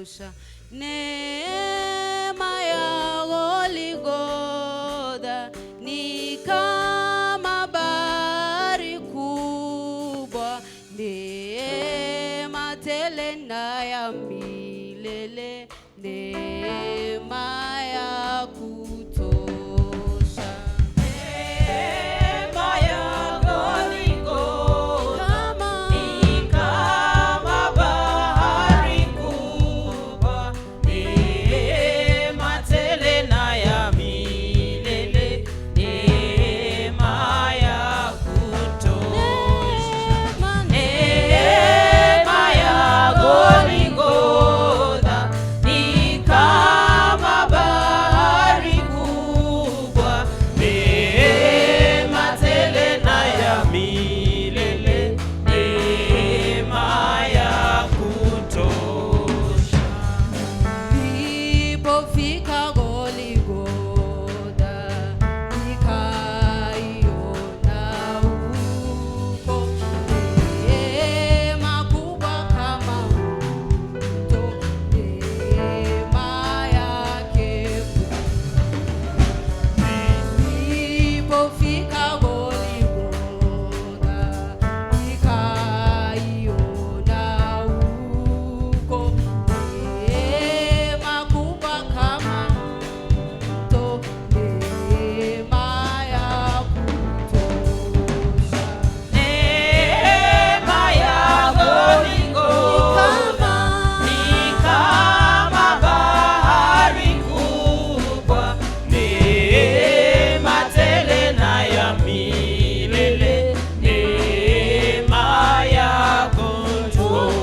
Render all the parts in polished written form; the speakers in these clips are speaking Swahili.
kutosha. Neema ya Golgotha ni kama bahari kubwa, neema tele na ya milele, neema ya kutosha. Neema ya Golgotha ni kama bahari kubwa, neema tele na ya milele, neema ya kutosha. Neema ya Golgotha ni kama bahari kubwa, neema tele na ya milele, neema ya kutosha. Nilipofika Golgotha nikaiona huko neema kubwa kama mto, neema yake. Nilipofika Golgotha nikaiona huko neema kubwa kama mto, neema ya kutosha. Neema ya Golgotha ni kama bahari kubwa, neema tele na ya milele, neema ya kutosha.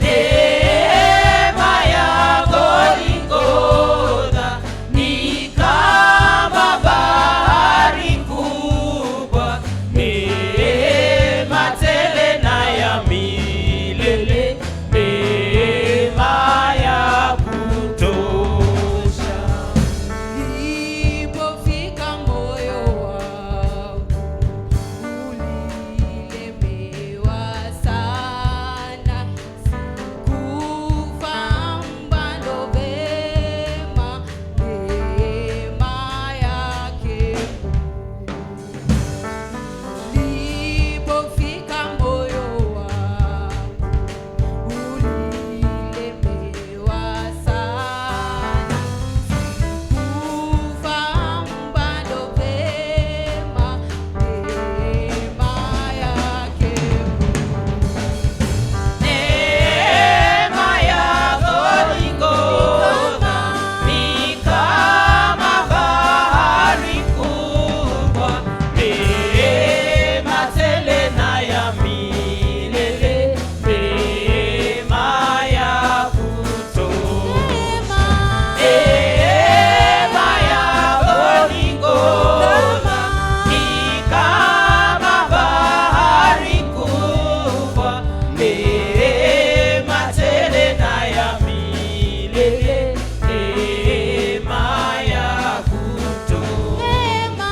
Neema ya Golgotha ni kama bahari kubwa, neema tele na ya milele, neema ya kutosha. Nilipofika moyo wangu ulilemewa sana, sikufahamu bado vema neema yake. Nilipofika moyo wangu ulilemewa sana, sikufahamu bado vema neema yake. Neema ya Golgotha ni kama bahari kubwa, neema tele na ya milele, neema ya kutosha. Neema ya Golgotha ni kama bahari kubwa, neema tele na ya milele, neema ya kutosha.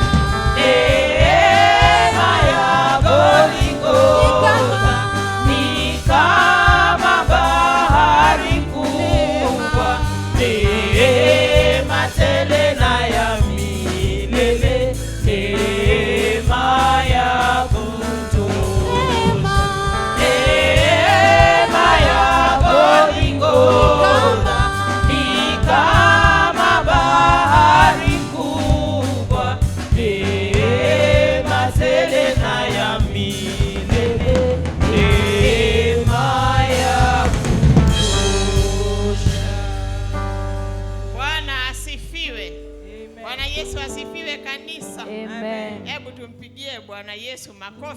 Neema ya Golgotha ni kama bahari kubwa, neema tele na ya milele, neema ya kutosha. Neema ya Golgotha ni kama bahari kubwa, neema tele na ya milele, neema ya kutosha. Bwana asifiwe. Bwana Yesu asifiwe kanisa. Amen. Hebu tumpigie Bwana Yesu makofi.